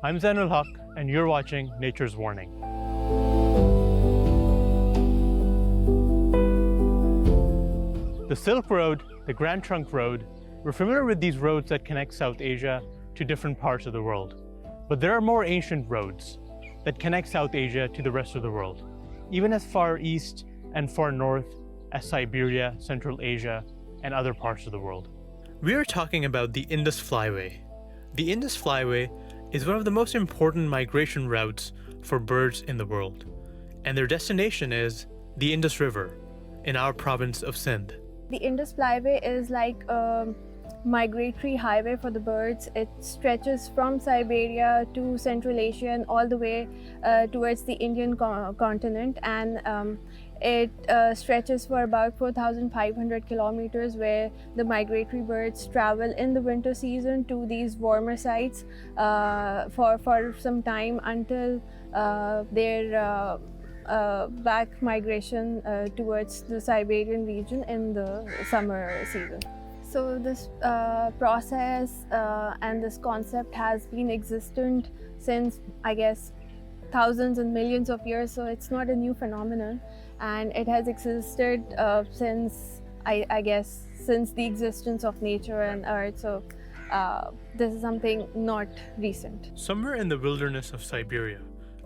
I'm Zain Haq, and you're watching Nature's Warning. The Silk Road, the Grand Trunk Road, we're familiar with these roads that connect South Asia to different parts of the world. But there are more ancient roads that connect South Asia to the rest of the world, even as far east and far north as Siberia, Central Asia, and other parts of the world. We are talking about the Indus Flyway. The Indus Flyway is one of the most important migration routes for birds in the world, and their destination is the Indus River in our province of Sindh. The Indus Flyway is like a migratory highway for the birds. It stretches from Siberia to Central Asia and all the way towards the Indian continent, and it stretches for about 4,500 kilometers, where the migratory birds travel in the winter season to these warmer sites for some time until their back migration towards the Siberian region in the summer season. So this process and this concept has been existent since, I guess, thousands and millions of years, so it's not a new phenomenon, and it has existed since, I guess, since the existence of nature and earth, so this is something not recent. Somewhere in the wilderness of Siberia,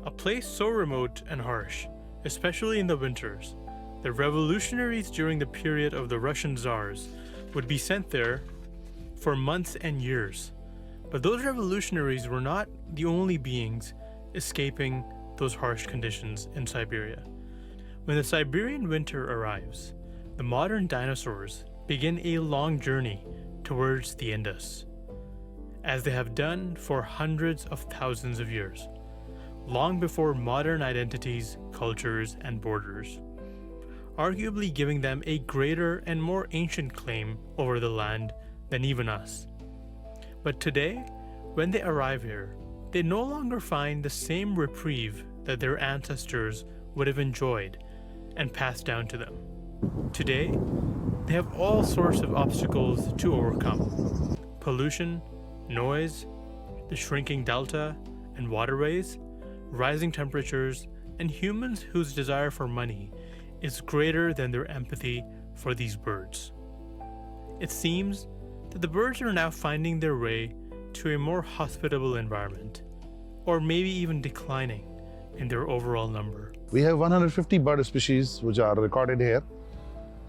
a place so remote and harsh, especially in the winters, the revolutionaries during the period of the Russian Tsars would be sent there for months and years. But those revolutionaries were not the only beings escaping those harsh conditions in Siberia. When the Siberian winter arrives, the modern dinosaurs begin a long journey towards the Indus, as they have done for hundreds of thousands of years, long before modern identities, cultures, and borders, arguably giving them a greater and more ancient claim over the land than even us. But today, when they arrive here, they no longer find the same reprieve that their ancestors would have enjoyed and passed down to them. Today, they have all sorts of obstacles to overcome: pollution, noise, the shrinking delta and waterways, rising temperatures, and humans whose desire for money is greater than their empathy for these birds. It seems that the birds are now finding their way to a more hospitable environment, or maybe even declining in their overall number. We have 150 bird species which are recorded here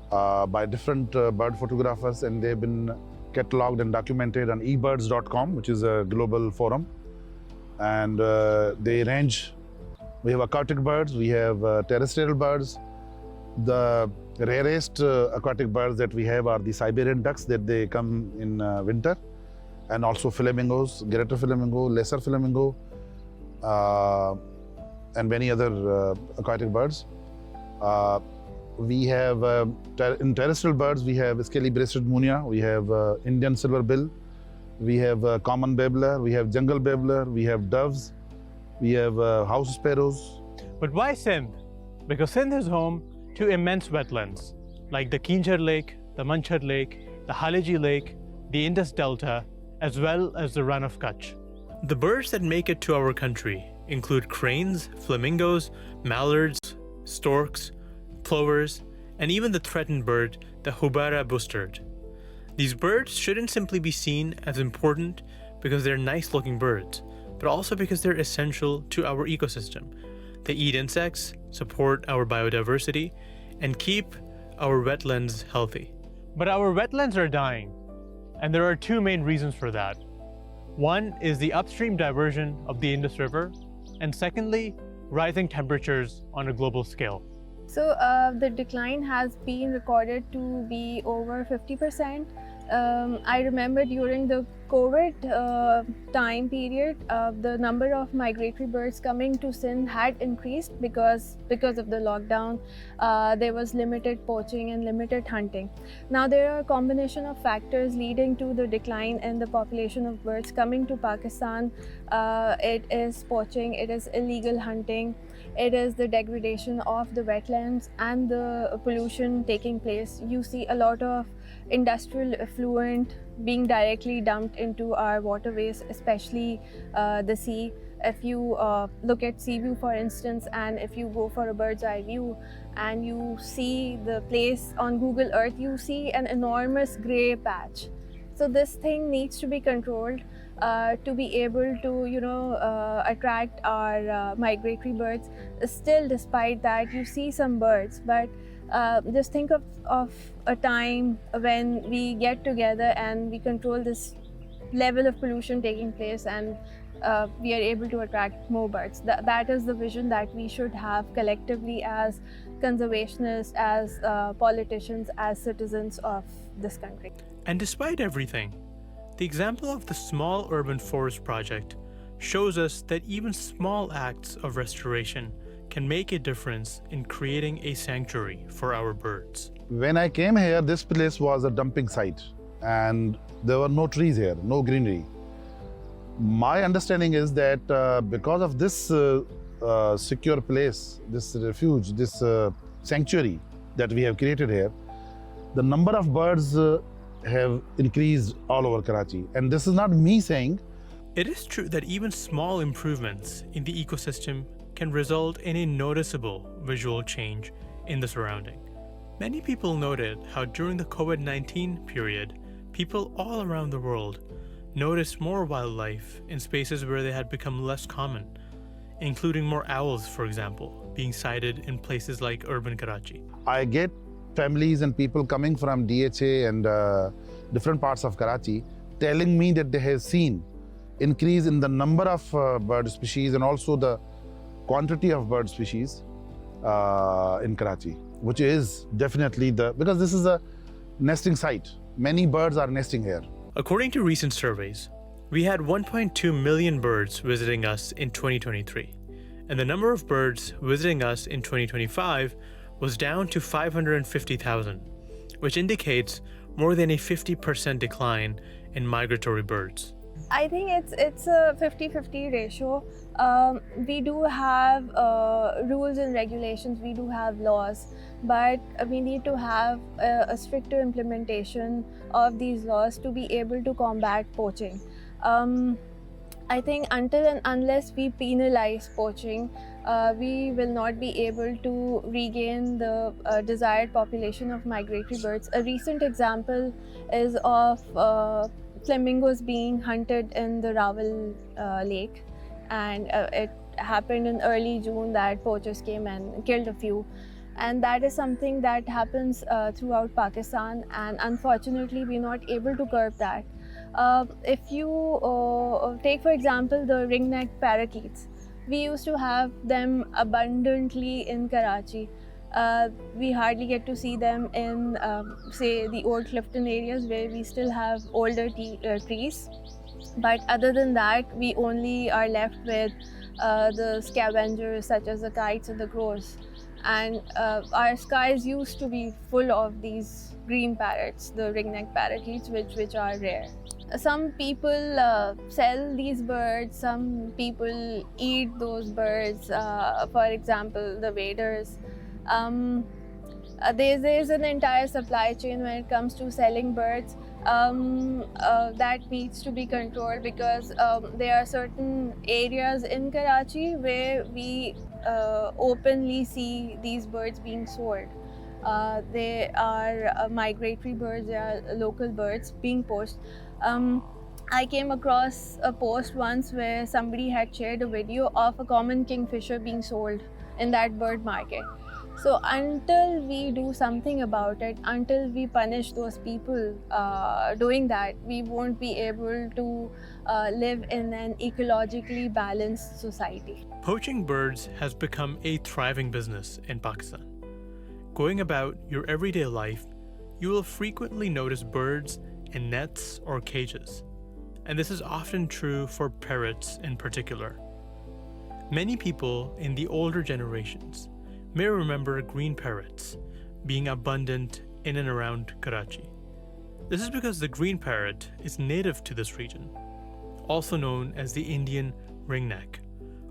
by different bird photographers, and they've been catalogued and documented on ebirds.com, which is a global forum. And they range, we have aquatic birds, we have terrestrial birds. The rarest aquatic birds that we have are the Siberian ducks, that they come in winter, and also flamingos, greater flamingo, lesser flamingo, and many other aquatic birds. We have, in terrestrial birds, we have scaly-breasted munia, we have Indian silverbill, we have common babbler, we have jungle babbler, we have doves, we have house sparrows. But why Sindh? Because Sindh is home to immense wetlands like the Kinjar Lake, the Manchar Lake, the Halaji Lake, the Indus Delta, as well as the Run of Kutch. The birds that make it to our country include cranes, flamingos, mallards, storks, plovers, and even the threatened bird, the Houbara bustard. These birds shouldn't simply be seen as important because they're nice-looking birds, but also because they're essential to our ecosystem. They eat insects, support our biodiversity, and keep our wetlands healthy. But our wetlands are dying, and there are two main reasons for that. One is the upstream diversion of the Indus River, and secondly, rising temperatures on a global scale. So the decline has been recorded to be over 50%. I remember during the COVID time period, the number of migratory birds coming to Sindh had increased because of the lockdown. There was limited poaching and limited hunting. Now there are a combination of factors leading to the decline in the population of birds coming to Pakistan. It is poaching, it is illegal hunting, it is the degradation of the wetlands and the pollution taking place. You see a lot of industrial effluent being directly dumped into our waterways, especially the sea. If you look at sea view, for instance, and if you go for a bird's eye view and you see the place on Google Earth, you see an enormous gray patch. So this thing needs to be controlled to be able to, attract our migratory birds. Still, despite that, you see some birds, but just think of a time when we get together and we control this level of pollution taking place, and we are able to attract more birds. That is the vision that we should have collectively as conservationists, as politicians, as citizens of this country. And despite everything, the example of the small urban forest project shows us that even small acts of restoration can make a difference in creating a sanctuary for our birds. When I came here, this place was a dumping site and there were no trees here, no greenery. My understanding is that because of this secure place, this refuge, this sanctuary that we have created here, the number of birds have increased all over Karachi. And this is not me saying. It is true that even small improvements in the ecosystem can result in a noticeable visual change in the surrounding. Many people noted how during the COVID-19 period, people all around the world noticed more wildlife in spaces where they had become less common, including more owls, for example, being sighted in places like urban Karachi. I get families and people coming from DHA and different parts of Karachi telling me that they have seen increase in the number of bird species and also the quantity of bird species in Karachi, which is definitely because this is a nesting site. Many birds are nesting here. According to recent surveys, we had 1.2 million birds visiting us in 2023, and the number of birds visiting us in 2025 was down to 550,000, which indicates more than a 50% decline in migratory birds. I think it's a 50-50 ratio. We do have rules and regulations, we do have laws, but we need to have a stricter implementation of these laws to be able to combat poaching. I think until and unless we penalize poaching, we will not be able to regain the desired population of migratory birds. A recent example is of flamingos being hunted in the Rawal lake, and it happened in early June that poachers came and killed a few. And that is something that happens throughout Pakistan, and unfortunately we're not able to curb that. If you take for example the ring-necked parakeets, we used to have them abundantly in Karachi. We hardly get to see them in say the old Clifton areas where we still have older trees, but other than that we only are left with the scavengers such as the kites and the crows. And our skies used to be full of these green parrots, the ring-necked parakeets, which are rare. Some people sell these birds, some people eat those birds, for example the waders. There's an entire supply chain when it comes to selling birds that needs to be controlled, because there are certain areas in Karachi where we openly see these birds being sold. They are migratory birds, they are local birds being poached. I came across a post once where somebody had shared a video of a common kingfisher being sold in that bird market. So until we do something about it, until we punish those people doing that, we won't be able to live in an ecologically balanced society. Poaching birds has become a thriving business in Pakistan. Going about your everyday life, you will frequently notice birds in nets or cages, and this is often true for parrots in particular. Many people in the older generations may remember green parrots being abundant in and around Karachi. This is because the green parrot is native to this region, also known as the Indian ringneck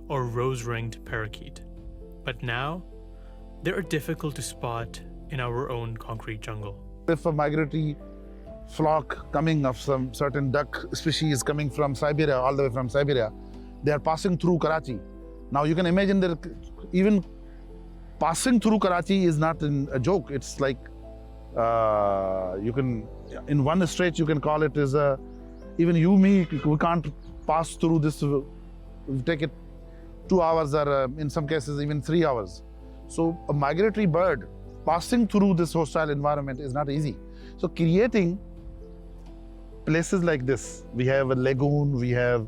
or rose-ringed parakeet. But now, they are difficult to spot in our own concrete jungle. If a migratory flock coming of some certain duck species coming from Siberia, all the way from Siberia. They are passing through Karachi. Now you can imagine that even passing through Karachi is not a joke. It's like you can, in one stretch, you can call it as a, even you, me, we can't pass through this, take it 2 hours or in some cases even 3 hours. So a migratory bird passing through this hostile environment is not easy. So creating places like this, we have a lagoon, we have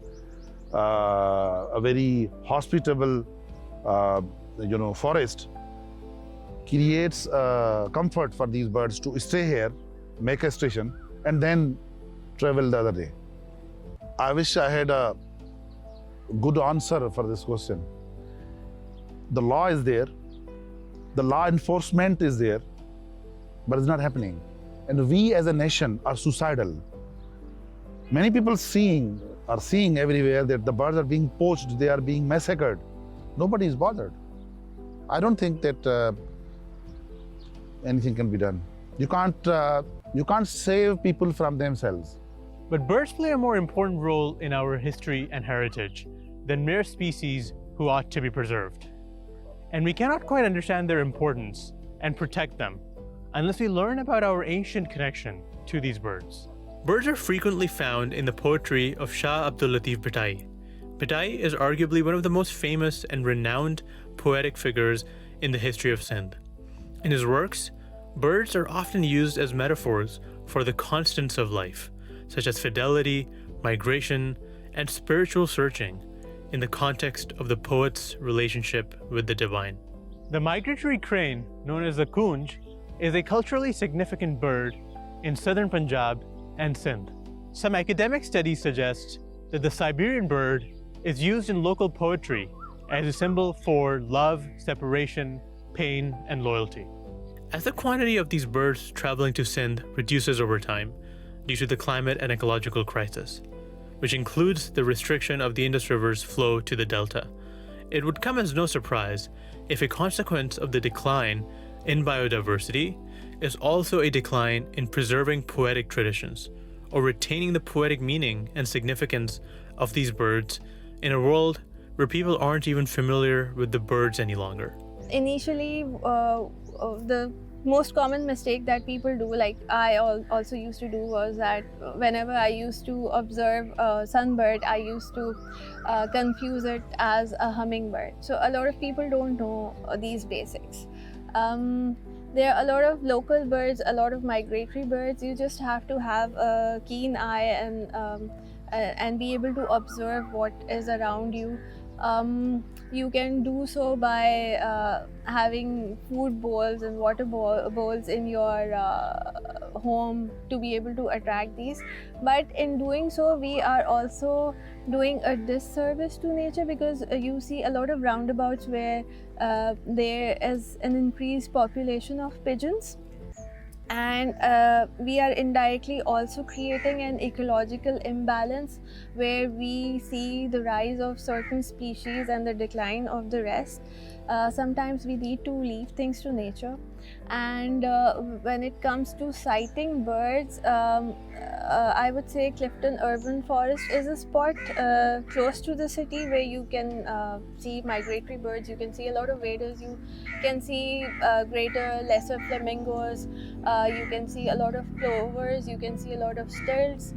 a very hospitable forest, creates comfort for these birds to stay here, make a station, and then travel the other day. I wish I had a good answer for this question. The law is there, the law enforcement is there, but it's not happening. And we as a nation are suicidal. Many people are seeing everywhere that the birds are being poached, they are being massacred. Nobody is bothered. I don't think that anything can be done. You can't save people from themselves. But birds play a more important role in our history and heritage than mere species who ought to be preserved. And we cannot quite understand their importance and protect them unless we learn about our ancient connection to these birds. Birds are frequently found in the poetry of Shah Abdul Latif Bhai. Bhai is arguably one of the most famous and renowned poetic figures in the history of Sindh. In his works, birds are often used as metaphors for the constants of life, such as fidelity, migration, and spiritual searching, in the context of the poet's relationship with the divine. The migratory crane, known as the kunj, is a culturally significant bird in southern Punjab and Sindh. Some academic studies suggest that the Siberian bird is used in local poetry as a symbol for love, separation, pain, and loyalty. As the quantity of these birds traveling to Sindh reduces over time due to the climate and ecological crisis, which includes the restriction of the Indus River's flow to the delta, it would come as no surprise if a consequence of the decline in biodiversity is also a decline in preserving poetic traditions, or retaining the poetic meaning and significance of these birds in a world where people aren't even familiar with the birds any longer. Initially, the most common mistake that people do, like I also used to do, was that whenever I used to observe a sunbird, I used to confuse it as a hummingbird. So a lot of people don't know these basics. There are a lot of local birds, a lot of migratory birds. You just have to have a keen eye and be able to observe what is around you. You can do so by having food bowls and water bowls in your home to be able to attract these. But in doing so, we are also doing a disservice to nature, because you see a lot of roundabouts where there is an increased population of pigeons. And we are indirectly also creating an ecological imbalance where we see the rise of certain species and the decline of the rest. Sometimes we need to leave things to nature. And when it comes to sighting birds, I would say Clifton Urban Forest is a spot close to the city where you can see migratory birds. You can see a lot of waders. You can see greater, lesser flamingos. You can see a lot of plovers. You can see a lot of stilts.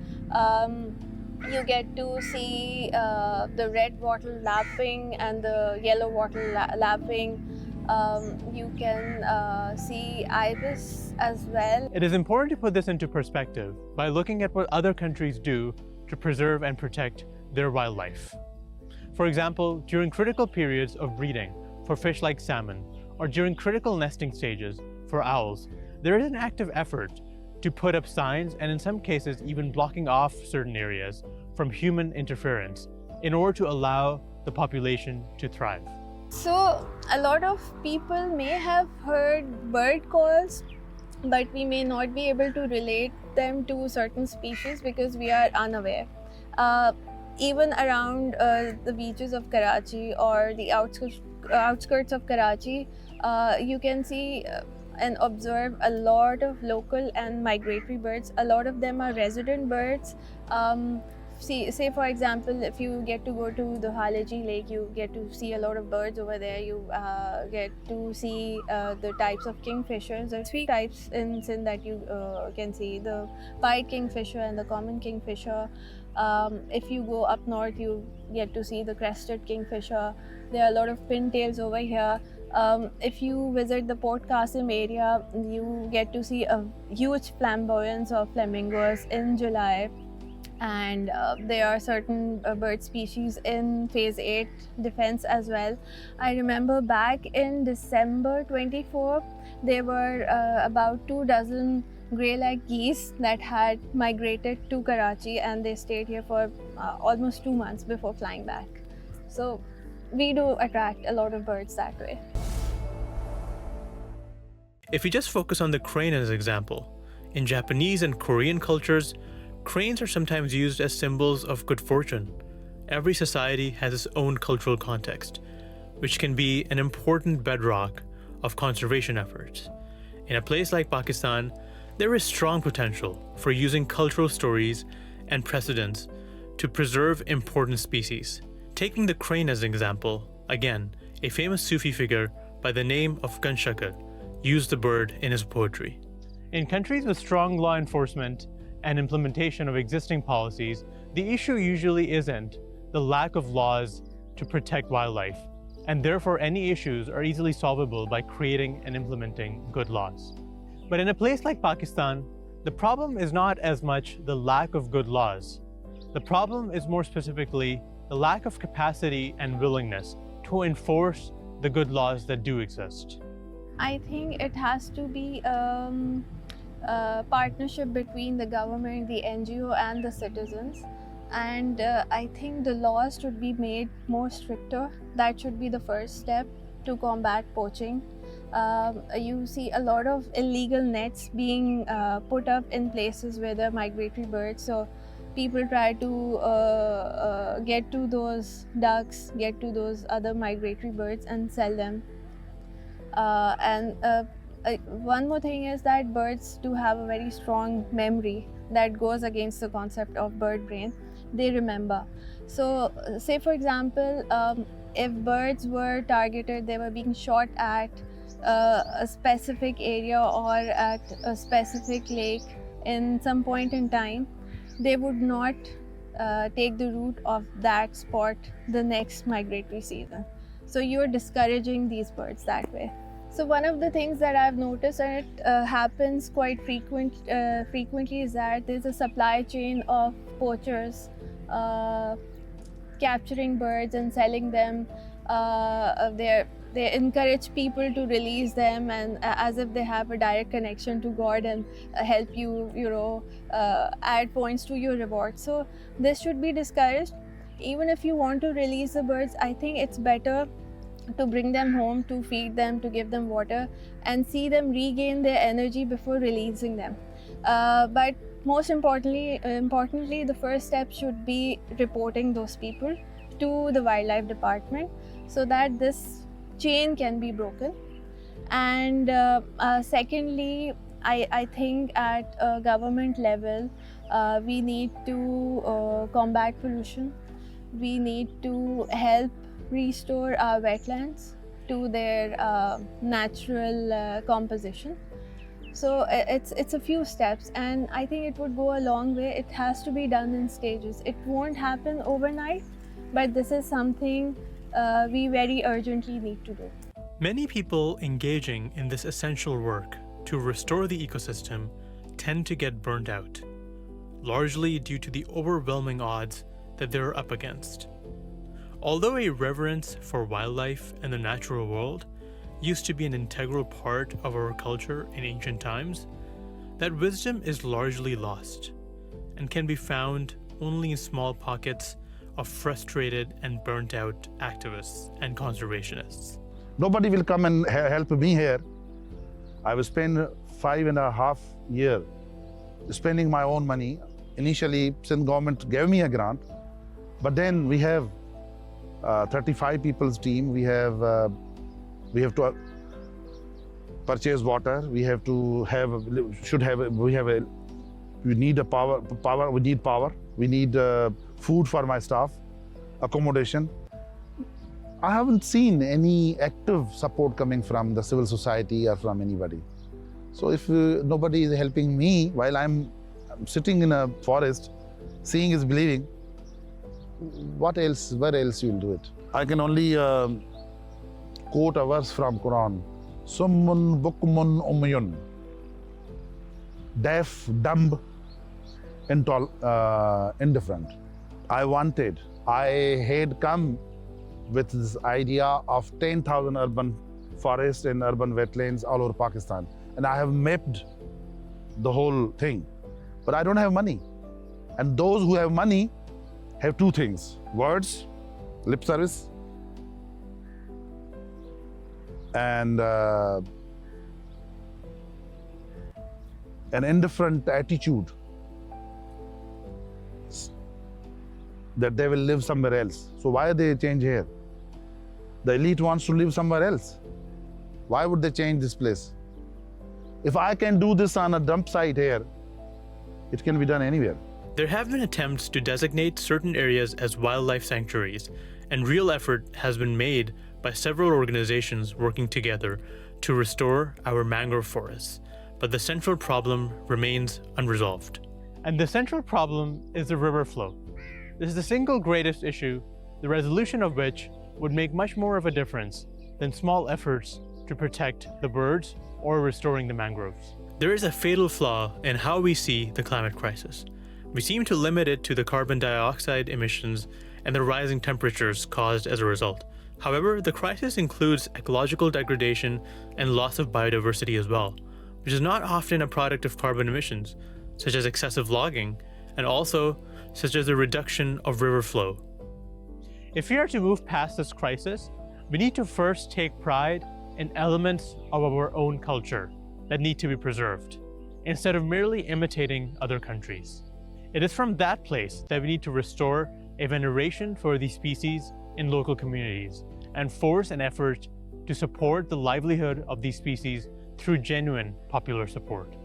You get to see the red wattle lapping and the yellow wattle lapping. You can see ibis as well. It is important to put this into perspective by looking at what other countries do to preserve and protect their wildlife. For example, during critical periods of breeding for fish like salmon, or during critical nesting stages for owls, there is an active effort to put up signs, and in some cases even blocking off certain areas from human interference in order to allow the population to thrive. So a lot of people may have heard bird calls, but we may not be able to relate them to certain species because we are unaware. Even around the beaches of Karachi or the outskirts of Karachi, you can see and observe a lot of local and migratory birds. A lot of them are resident birds. Say for example, if you get to go to the Halaji Lake, you get to see a lot of birds over there. You get to see the types of kingfishers. There are 3 types in Sindh that you can see: the pied kingfisher and the common kingfisher. If you go up north, you get to see the crested kingfisher. There are a lot of pintails over here. If you visit the Port Qasim area, you get to see a huge flamboyance of flamingos in July. And there are certain bird species in phase 8 defense as well. I remember back in December 24, there were about 2 dozen grey-lag geese that had migrated to Karachi, and they stayed here for almost 2 months before flying back. So we do attract a lot of birds that way. If we just focus on the crane as an example, in Japanese and Korean cultures, cranes are sometimes used as symbols of good fortune. Every society has its own cultural context, which can be an important bedrock of conservation efforts. In a place like Pakistan, there is strong potential for using cultural stories and precedents to preserve important species. Taking the crane as an example, again, a famous Sufi figure by the name of Ganshakar used the bird in his poetry. In countries with strong law enforcement and implementation of existing policies, the issue usually isn't the lack of laws to protect wildlife, and therefore any issues are easily solvable by creating and implementing good laws. But in a place like Pakistan, the problem is not as much the lack of good laws. The problem is more specifically the lack of capacity and willingness to enforce the good laws that do exist. I think it has to be partnership between the government, the NGO and the citizens, and I think the laws should be made more stricter. That should be the first step to combat poaching. You see a lot of illegal nets being put up in places where there are migratory birds, so people try to get to those ducks, get to those other migratory birds and sell them. One more thing is that birds do have a very strong memory that goes against the concept of bird brain. They remember. So say for example, if birds were targeted, they were being shot at a specific area or at a specific lake in some point in time, they would not take the route of that spot the next migratory season. So you're discouraging these birds that way. So one of the things that I've noticed, and it happens quite frequently, is that there's a supply chain of poachers capturing birds and selling them. They encourage people to release them, and as if they have a direct connection to God and help you, add points to your reward. So this should be discouraged. Even if you want to release the birds, I think it's better to bring them home, to feed them, to give them water, and see them regain their energy before releasing them. But most importantly, the first step should be reporting those people to the wildlife department so that this chain can be broken. And secondly, I think at a government level, we need to combat pollution. We need to help restore our wetlands to their natural composition. So it's a few steps, and I think it would go a long way. It has to be done in stages. It won't happen overnight, but this is something we very urgently need to do. Many people engaging in this essential work to restore the ecosystem tend to get burnt out, largely due to the overwhelming odds that they're up against. Although a reverence for wildlife and the natural world used to be an integral part of our culture in ancient times, that wisdom is largely lost and can be found only in small pockets of frustrated and burnt out activists and conservationists. Nobody will come and help me here. I will spend 5.5 years spending my own money. Initially, Sindh government gave me a grant, but then we have 35 people's team. We have to purchase water. We have to have, we need a power. We need power. We need food for my staff, accommodation. I haven't seen any active support coming from the civil society or from anybody. So if nobody is helping me while I'm sitting in a forest, seeing is believing, what else, where else you'll do it? I can only quote a verse from Quran. Summun bukmun umyun. Deaf, dumb, indifferent. I had come with this idea of 10,000 urban forests and urban wetlands all over Pakistan. And I have mapped the whole thing. But I don't have money. And those who have money have two things: words, lip service, and an indifferent attitude that they will live somewhere else. So why they change here? The elite wants to live somewhere else. Why would they change this place? If I can do this on a dump site here, it can be done anywhere. There have been attempts to designate certain areas as wildlife sanctuaries, and real effort has been made by several organizations working together to restore our mangrove forests. But the central problem remains unresolved. And the central problem is the river flow. This is the single greatest issue, the resolution of which would make much more of a difference than small efforts to protect the birds or restoring the mangroves. There is a fatal flaw in how we see the climate crisis. We seem to limit it to the carbon dioxide emissions and the rising temperatures caused as a result. However, the crisis includes ecological degradation and loss of biodiversity as well, which is not often a product of carbon emissions, such as excessive logging, and also such as the reduction of river flow. If we are to move past this crisis, we need to first take pride in elements of our own culture that need to be preserved, instead of merely imitating other countries. It is from that place that we need to restore a veneration for these species in local communities and force an effort to support the livelihood of these species through genuine popular support.